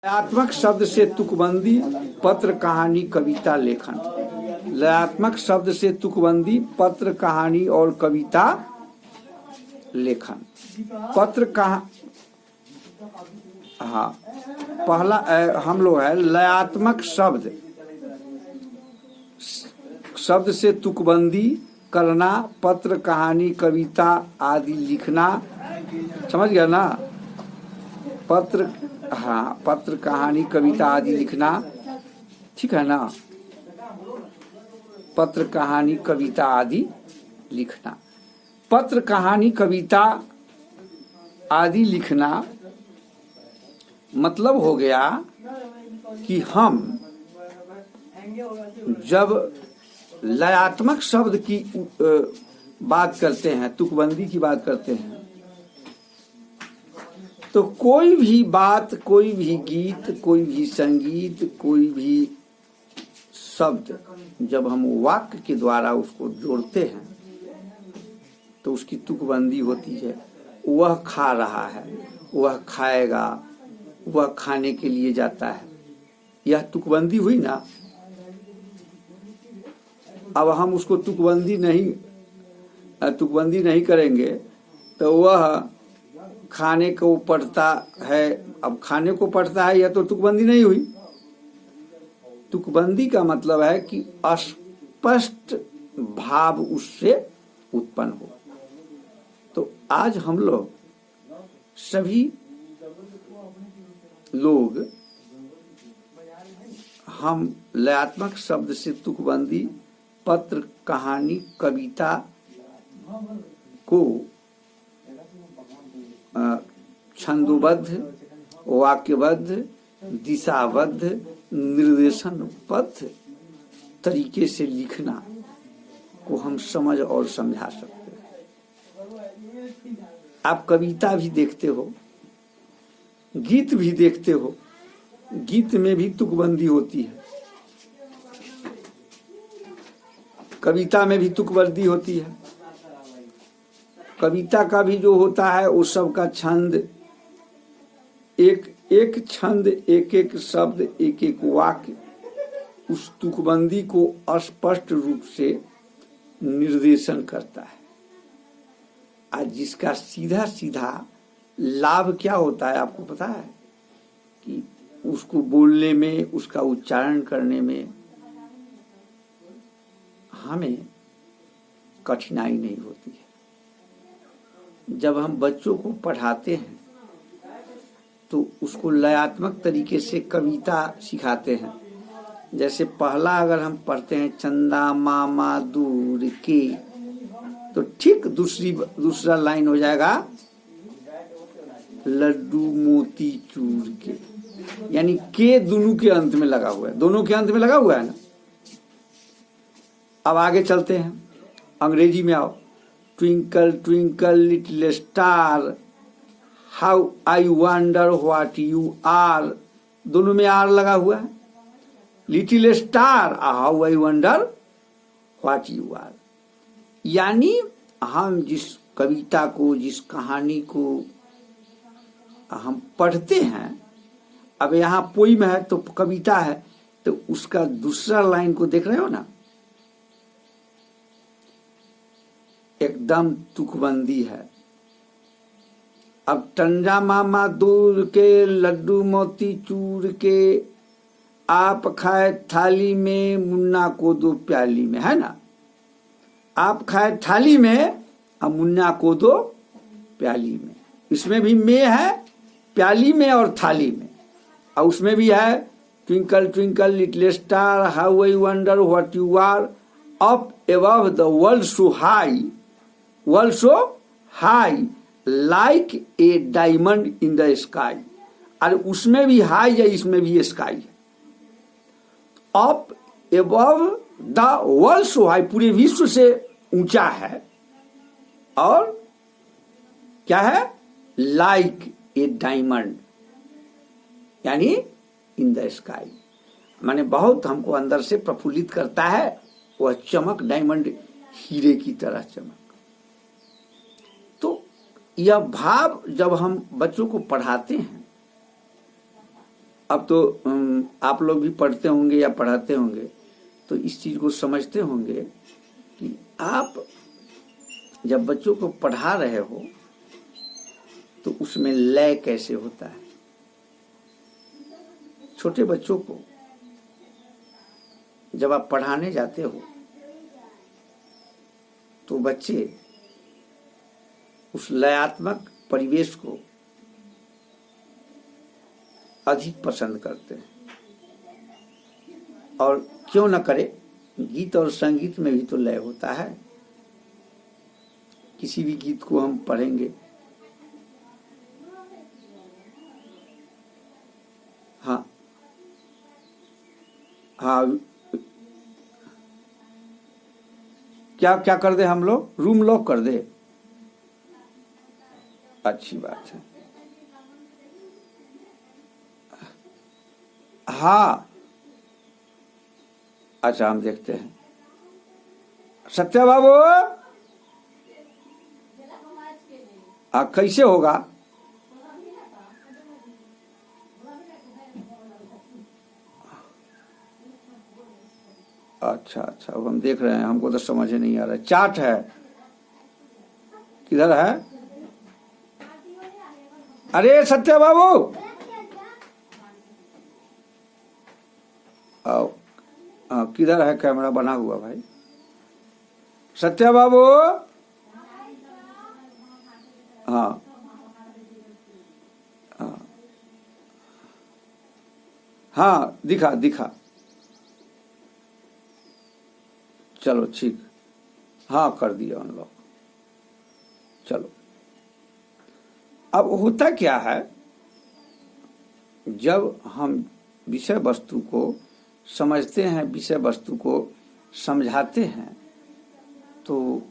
लयात्मक शब्द से तुकबंदी, पत्र, कहानी, कविता, लेखन। लयात्मक शब्द से तुकबंदी, पत्र, कहानी और कविता, लेखन। पत्र कहा, हाँ, पहला हम लोग है लयात्मक शब्द, शब्द से तुकबंदी करना, पत्र, कहानी, कविता आदि लिखना। समझ गया ना? पत्र, हाँ, पत्र, कहानी, कविता आदि लिखना, ठीक है ना? पत्र, कहानी, कविता आदि लिखना। पत्र, कहानी, कविता आदि लिखना मतलब हो गया कि हम जब लयात्मक शब्द की बात करते हैं, तुकबंदी की बात करते हैं, तो कोई भी बात, कोई भी गीत, कोई भी संगीत, कोई भी शब्द जब हम वाक्य के द्वारा उसको जोड़ते हैं तो उसकी तुकबंदी होती है। वह खा रहा है, वह खाएगा, वह खाने के लिए जाता है, यह तुकबंदी हुई ना। अब हम उसको तुकबंदी नहीं करेंगे तो वह खाने को पढ़ता है। अब खाने को पढ़ता है, यह तो तुकबंदी नहीं हुई। तुकबंदी का मतलब है कि स्पष्ट भाव उससे उत्पन्न हो। तो आज हम लोग सभी लोग हम लयात्मक शब्द से तुकबंदी, पत्र, कहानी, कविता को छंदोबद्ध, वाक्यबद्ध, दिशाबद्ध, निर्देशनबद्ध तरीके से लिखना को हम समझ और समझा सकते हैं। आप कविता भी देखते हो, गीत भी देखते हो, गीत में भी तुकबंदी होती है, कविता में भी तुकबंदी होती है। कविता का भी जो होता है उस सब का छंद, एक एक छंद, एक एक शब्द, एक एक वाक्य उस तुकबंदी को स्पष्ट रूप से निर्देशन करता है। आज जिसका सीधा सीधा लाभ क्या होता है आपको पता है? कि उसको बोलने में, उसका उच्चारण करने में हमें कठिनाई नहीं होती है। जब हम बच्चों को पढ़ाते हैं तो उसको लयात्मक तरीके से कविता सिखाते हैं। जैसे पहला अगर हम पढ़ते हैं चंदा मामा दूर के, तो ठीक दूसरा लाइन हो जाएगा लड्डू मोती चूर के, यानी के दोनों के अंत में लगा हुआ है, दोनों के अंत में लगा हुआ है ना। अब आगे चलते हैं, अंग्रेजी में आओ। Twinkle twinkle little star, how I wonder what you are, दोनों में आर लगा हुआ है। Little star, how I wonder what you are, यानी हम जिस कविता को, जिस कहानी को हम पढ़ते हैं, अब यहाँ पोइम है तो कविता है, तो उसका दूसरा लाइन को देख रहे हो ना, एकदम तुकबंदी है। अब टंजा मामा दूर के, लड्डू मोती चूर के, आप खाए थाली में, मुन्ना को दो प्याली में, है ना। आप खाए थाली में और मुन्ना को दो प्याली में, इसमें भी में है, प्याली में और थाली में। और उसमें भी है twinkle twinkle little star, how I wonder what you are, up above the world so high, world so high like a diamond in the sky. और उसमें भी हाई है, इसमें भी स्काई है। Up above the world so high, पूरे विश्व से ऊंचा है। और क्या है? लाइक ए डायमंड, यानी इन द स्काई, माने बहुत हमको अंदर से प्रफुल्लित करता है। वह चमक डायमंड, हीरे की तरह चमक। तो यह भाव जब हम बच्चों को पढ़ाते हैं अब तो आप लोग भी पढ़ते होंगे या पढ़ाते होंगे, तो इस चीज को समझते होंगे कि आप जब बच्चों को पढ़ा रहे हो तो उसमें लय कैसे होता है। छोटे बच्चों को जब आप पढ़ाने जाते हो तो बच्चे उस लयात्मक परिवेश को अधिक पसंद करते हैं। और क्यों न करे, गीत और संगीत में भी तो लय होता है। किसी भी गीत को हम पढ़ेंगे, हाँ हाँ, क्या क्या कर दे हम लोग, रूम लॉक कर दे, अच्छी बात है। हाँ अच्छा, हम देखते हैं। सत्या बाबू, कैसे होगा? अच्छा अच्छा, अब हम देख रहे हैं, हमको तो समझ ही नहीं आ रहा है। चाट है, किधर है? अरे सत्या बाबू, आओ, किधर है कैमरा बना हुआ भाई? सत्या बाबू, हाँ हाँ हाँ, दिखा दिखा, चलो ठीक, हाँ कर दिया उन लोग। चलो, अब होता क्या है, जब हम विषय वस्तु को समझते हैं, विषय वस्तु को समझाते हैं, तो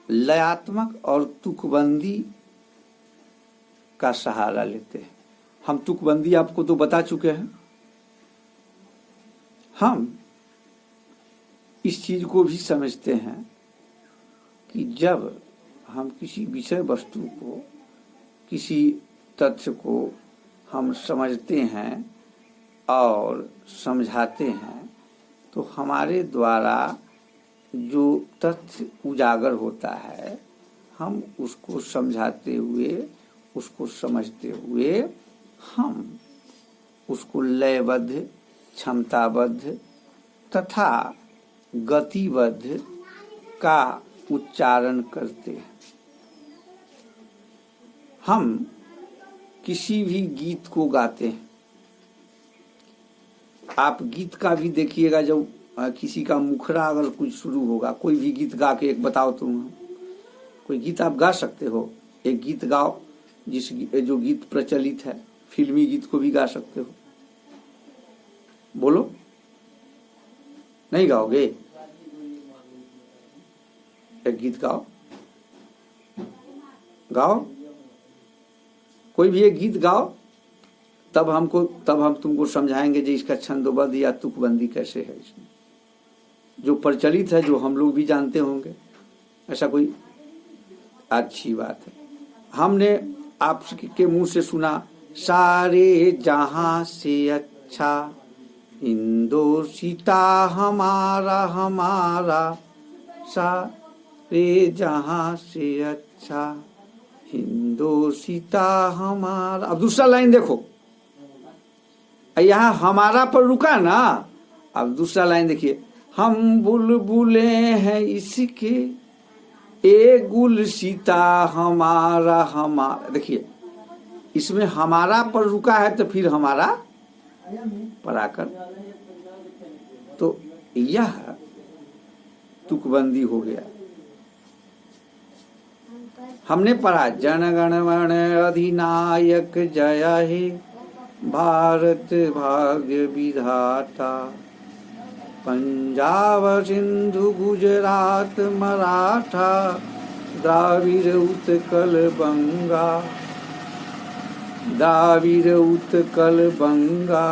लयात्मक और तुकबंदी का सहारा लेते हैं। हम तुकबंदी आपको तो बता चुके हैं। हम इस चीज को भी समझते हैं कि जब हम किसी विषय वस्तु को, किसी तथ्य को हम समझते हैं और समझाते हैं, तो हमारे द्वारा जो तथ्य उजागर होता है, हम उसको समझाते हुए, उसको समझते हुए, हम उसको लयबद्ध, क्षमताबद्ध तथा गतिबद्ध का उच्चारण करते हैं। हम किसी भी गीत को गाते हैं, आप गीत का भी देखिएगा, जब किसी का मुखरा अगर कुछ शुरू होगा, कोई भी गीत गा के एक बताओ तुम, कोई गीत आप गा सकते हो, एक गीत गाओ जो गीत प्रचलित है, फिल्मी गीत को भी गा सकते हो, बोलो, नहीं गाओगे? एक गीत गाओ, गाओ, कोई भी एक गीत गाओ, तब हम तुमको समझाएंगे जी इसका छंदोबद्ध या तुकबंदी कैसे है इसमें, जो प्रचलित है, जो हम लोग भी जानते होंगे। ऐसा कोई अच्छी बात है। हमने आपके मुंह से सुना, सारे जहां से अच्छा हिंदोसिता हमारा हमारा, सारे जहां से अच्छा हिंदोसिता हमारा। अब दूसरा लाइन देखो, यहाँ हमारा पर रुका ना, अब दूसरा लाइन देखिए, हम बुलबुले हैं इसके, ए गुलसिता हमारा हमारा। देखिए, इसमें हमारा पर रुका है, तो फिर हमारा पर आकर, तो यह तुकबंदी हो गया। हमने पढ़ा, जनगण मन अधिनायक जय हे, भारत भाग्य विधाता, पंजाब सिंधु गुजरात मराठा, द्राविड़ उत्कल बंगा, द्राविड़ उत्कल बंगा,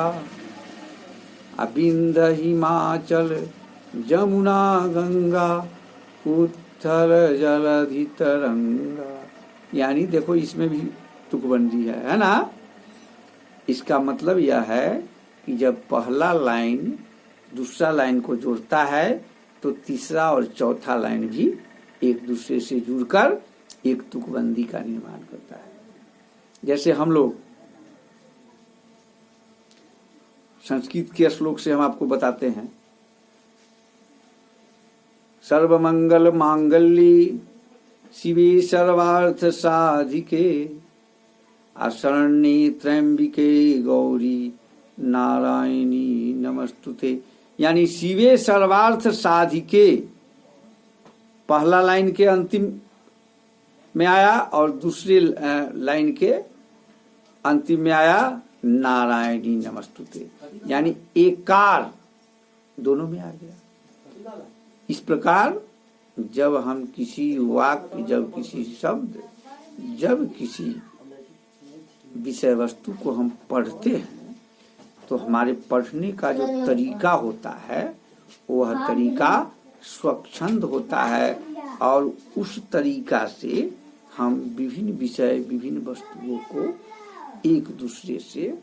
विंध हिमाचल जमुना गंगा, उत्थल जलधि तरंगा। यानी देखो, इसमें भी तुकबंदी है ना। इसका मतलब यह है कि जब पहला लाइन दूसरा लाइन को जोड़ता है तो तीसरा और चौथा लाइन भी एक दूसरे से जुड़कर एक तुकबंदी का निर्माण करता है। जैसे हम लोग संस्कृत के श्लोक से हम आपको बताते हैं, सर्वमंगल मांगल्ये शिवे सर्वार्थ साधिके शरण्ये त्र्यंबिके गौरी नारायणी नमस्तुते। यानी शिवे सर्वार्थ साधिके पहला लाइन के अंतिम में आया और दूसरे लाइन के अंतिम में आया नारायणी नमस्तुते, यानी एकार दोनों में आ गया। इस प्रकार जब हम किसी वाक्य, जब किसी शब्द, जब किसी विषय वस्तु को हम पढ़ते हैं तो हमारे पढ़ने का जो तरीका होता है वह तरीका स्वच्छंद होता है और उस तरीका से हम विभिन्न विषय, विभिन्न वस्तुओं को एक दूसरे से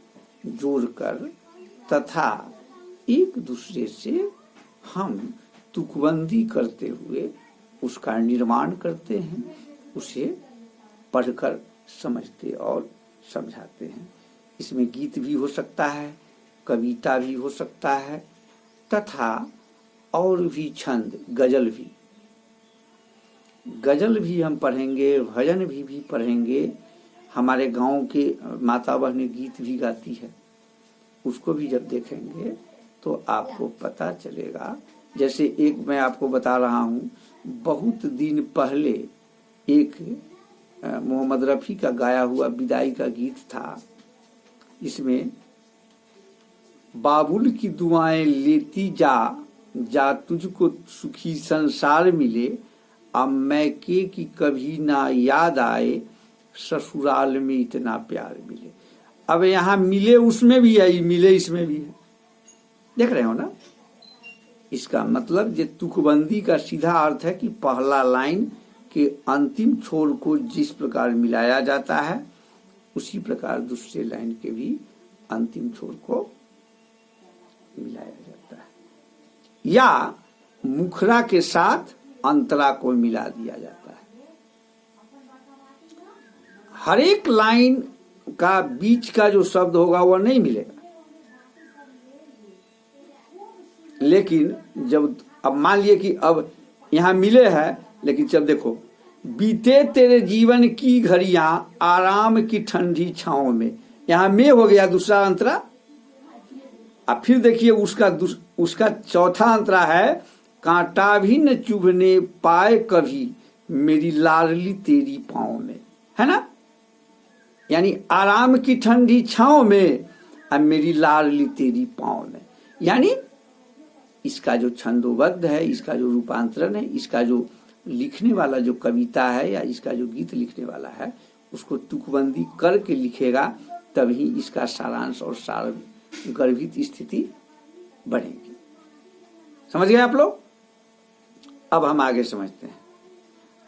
जोड़कर तथा एक दूसरे से हम तुकबंदी करते हुए उसका निर्माण करते हैं, उसे पढ़कर समझते और समझाते हैं। इसमें गीत भी हो सकता है, कविता भी हो सकता है तथा और भी छंद, गजल भी हम पढ़ेंगे, भजन भी पढ़ेंगे। हमारे गांव के माता बहनें गीत भी गाती है, उसको भी जब देखेंगे तो आपको पता चलेगा। जैसे एक मैं आपको बता रहा हूँ, बहुत दिन पहले एक मोहम्मद रफ़ी का गाया हुआ विदाई का गीत था, इसमें बाबुल की दुआएं लेती जा जा तुझको सुखी संसार मिले, अब मैके की कभी ना याद आए ससुराल में इतना प्यार मिले। अब यहाँ मिले उसमें भी है, मिले इसमें भी है, देख रहे हो ना। इसका मतलब ये तुकबंदी का सीधा अर्थ है कि पहला लाइन के अंतिम छोर को जिस प्रकार मिलाया जाता है उसी प्रकार दूसरे लाइन के भी अंतिम छोर को मिलाया जाता है, या मुखरा के साथ अंतरा को मिला दिया जाता है। हर एक लाइन का बीच का जो शब्द होगा वह नहीं मिलेगा, लेकिन जब अब मान लिए कि अब यहाँ मिले हैं, लेकिन जब देखो, बीते तेरे जीवन की घड़ियां आराम की ठंडी छांव में, यहाँ में हो गया दूसरा अंतरा। अब फिर देखिए उसका चौथा अंतरा है, कांटा भी न चुभने पाए कभी मेरी लाडली तेरी पाँव में, है ना। यानी आराम की ठंडी छांव में अब मेरी लाडली तेरी पाँव में, यानी इसका जो छंदोबद्ध है, इसका जो रूपांतरण है, इसका जो लिखने वाला जो कविता है या इसका जो गीत लिखने वाला है उसको तुकबंदी करके लिखेगा, तभी इसका सारांश और सार गर्भित स्थिति बढ़ेगी। समझ गए आप लोग। अब हम आगे समझते हैं।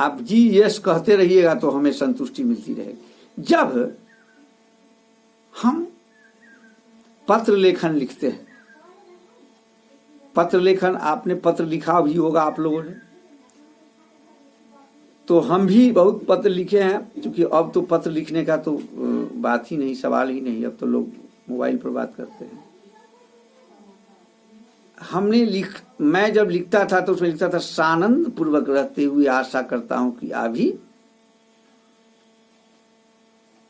आप जी यस कहते रहिएगा तो हमें संतुष्टि मिलती रहेगी। जब हम पत्र लेखन लिखते हैं, पत्र लेखन, आपने पत्र लिखा भी होगा आप लोगों ने, तो हम भी बहुत पत्र लिखे हैं, क्योंकि अब तो पत्र लिखने का तो बात ही नहीं, सवाल ही नहीं, अब तो लोग मोबाइल पर बात करते हैं। मैं जब लिखता था तो उसमें लिखता था, सानंद पूर्वक रहते हुए आशा करता हूं कि आप भी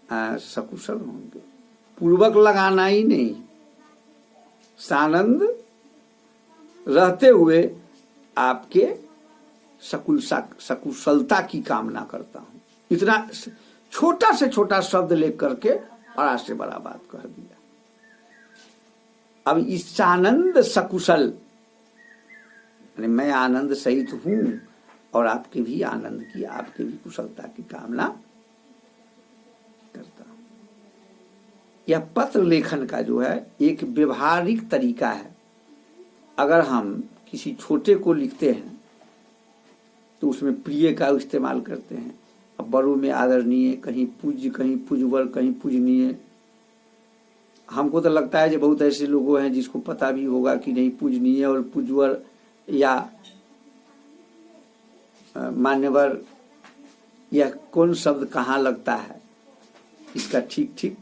सकुशल होंगे। पूर्वक लगाना ही नहीं, सानंद रहते हुए आपके सकुशलता की कामना करता हूं। इतना छोटा से छोटा शब्द लेकर करके बड़ा से बड़ा बात कह दिया। अब इस आनंद सकुशल, मैं आनंद सहित हूं और आपके भी आनंद की, आपके भी कुशलता की कामना करता हूं। यह पत्र लेखन का जो है एक व्यवहारिक तरीका है। अगर हम किसी छोटे को लिखते हैं तो उसमें प्रिय का इस्तेमाल करते हैं। अब बड़ों में आदरणीय, कहीं पूज्य, कहीं पूज्यवर, कहीं पूजनीय, हमको तो लगता है कि बहुत ऐसे लोग हैं जिसको पता भी होगा कि नहीं पूजनीय और पूजवर या मान्यवर यह कौन शब्द कहाँ लगता है, इसका ठीक ठीक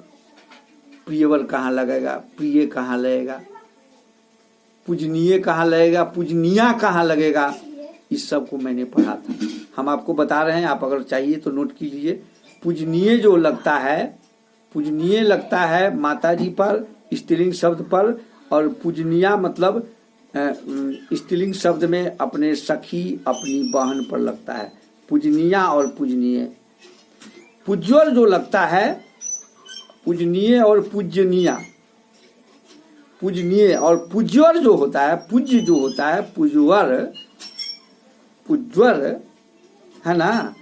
प्रियवर कहाँ लगेगा, प्रिय कहाँ लगेगा, पूजनीय कहाँ लगेगा, पूजनिया कहाँ लगेगा, इस सब को मैंने पढ़ा था। हम आपको बता रहे हैं, आप अगर चाहिए तो नोट कीजिए। पूजनीय जो लगता है, पूजनीय लगता है माता जी पर स्त्रीलिंग शब्द पर, और पूजनिया मतलब स्त्रीलिंग शब्द में अपने सखी अपनी बहन पर लगता है, पूजनिया और पूजनीय। पूज्यर जो लगता है, पूजनीय और पूजनिया, पूजनीय और पूज्यर जो होता है, पूज्य जो होता है, पूज्वर, पूज्वर है ना,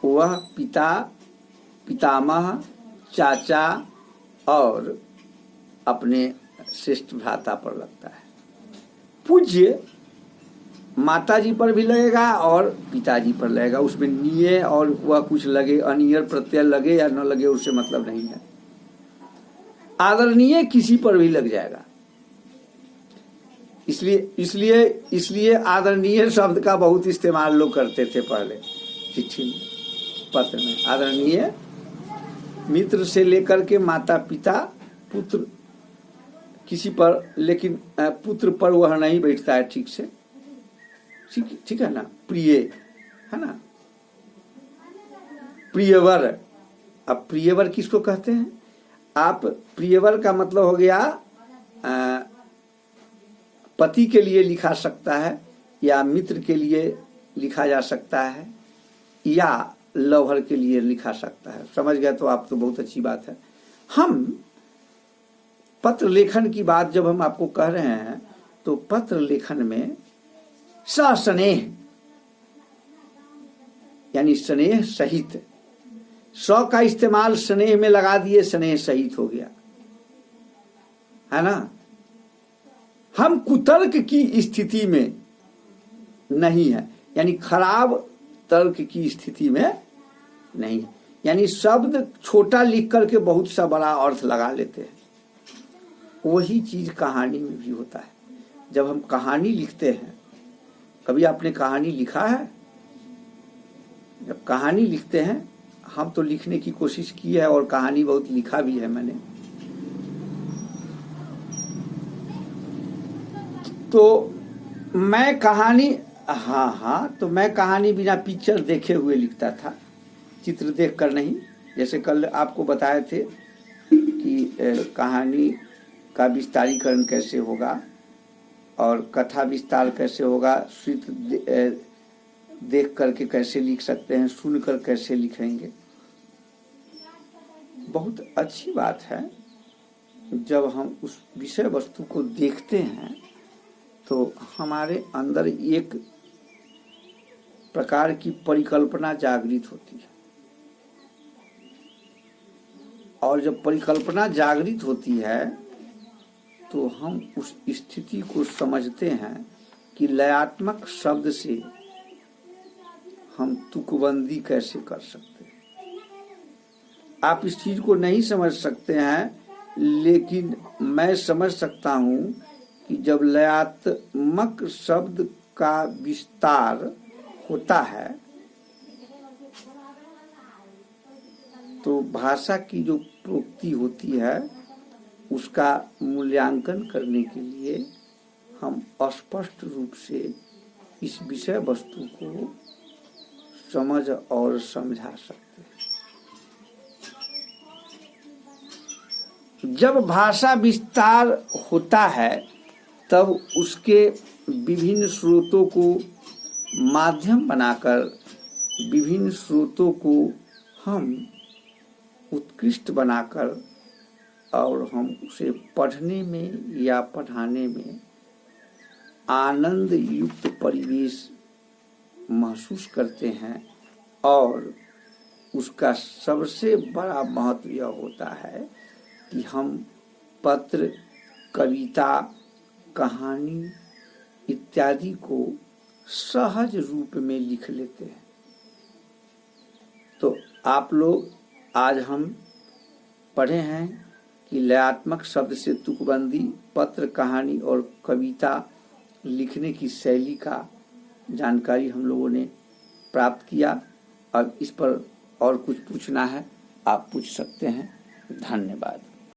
वह पिता, पितामह, चाचा और अपने श्रेष्ठ भ्राता पर लगता है। पूज्य माता जी पर भी लगेगा और पिताजी पर लगेगा, उसमें निये और वह कुछ लगे, अनियर प्रत्यय लगे या न लगे उससे मतलब नहीं है। आदरणीय किसी पर भी लग जाएगा, इसलिए आदरणीय शब्द का बहुत इस्तेमाल लोग करते थे पहले चिट्ठी में, पत्र में। आदरणीय मित्र से लेकर के माता पिता पुत्र किसी पर, लेकिन पुत्र पर वह नहीं बैठता है ठीक से, ठीक है ना। प्रिय है ना, प्रियवर। अब प्रियवर किसको कहते हैं? आप प्रियवर का मतलब हो गया पति के लिए लिखा सकता है, या मित्र के लिए लिखा जा सकता है, या लवर के लिए लिखा सकता है। समझ गए तो आप तो बहुत अच्छी बात है। हम पत्र लेखन की बात जब हम आपको कह रहे हैं तो पत्र लेखन में सस्नेह यानी स्नेह सहित, स का इस्तेमाल स्नेह में लगा दिए, स्नेह सहित हो गया, है ना। हम कुतर्क की स्थिति में नहीं है, यानी खराब तर्क की स्थिति में नहीं है, यानी शब्द छोटा लिख करके बहुत सा बड़ा अर्थ लगा लेते हैं। वही चीज कहानी में भी होता है। जब हम कहानी लिखते हैं, कभी आपने कहानी लिखा है? जब कहानी लिखते हैं, हम तो लिखने की कोशिश की है और कहानी बहुत लिखा भी है मैंने, तो मैं कहानी तो मैं कहानी बिना पिक्चर देखे हुए लिखता था, चित्र देख कर नहीं। जैसे कल आपको बताए थे कि कहानी का विस्तारीकरण कैसे होगा और कथा विस्तार कैसे होगा, स्वित देख करके कैसे लिख सकते हैं, सुनकर कैसे लिखेंगे। बहुत अच्छी बात है जब हम उस विषय वस्तु को देखते हैं तो हमारे अंदर एक प्रकार की परिकल्पना जागृत होती है, और जब परिकल्पना जागृत होती है तो हम उस स्थिति को समझते हैं कि लयात्मक शब्द से हम तुकबंदी कैसे कर सकते हैं। आप इस चीज को नहीं समझ सकते हैं, लेकिन मैं समझ सकता हूं कि जब लयात्मक शब्द का विस्तार होता है तो भाषा की जो प्रोक्ति होती है उसका मूल्यांकन करने के लिए हम स्पष्ट रूप से इस विषय वस्तु को समझ और समझा सकते हैं। जब भाषा विस्तार होता है तब उसके विभिन्न स्रोतों को माध्यम बनाकर विभिन्न स्रोतों को हम उत्कृष्ट बनाकर और हम उसे पढ़ने में या पढ़ाने में आनंद युक्त परिवेश महसूस करते हैं। और उसका सबसे बड़ा महत्व यह होता है कि हम पत्र, कविता, कहानी इत्यादि को सहज रूप में लिख लेते हैं। तो आप लोग आज हम पढ़े हैं कि लयात्मक शब्द से तुकबंदी, पत्र, कहानी और कविता लिखने की शैली का जानकारी हम लोगों ने प्राप्त किया। अब इस पर और कुछ पूछना है आप पूछ सकते हैं। धन्यवाद।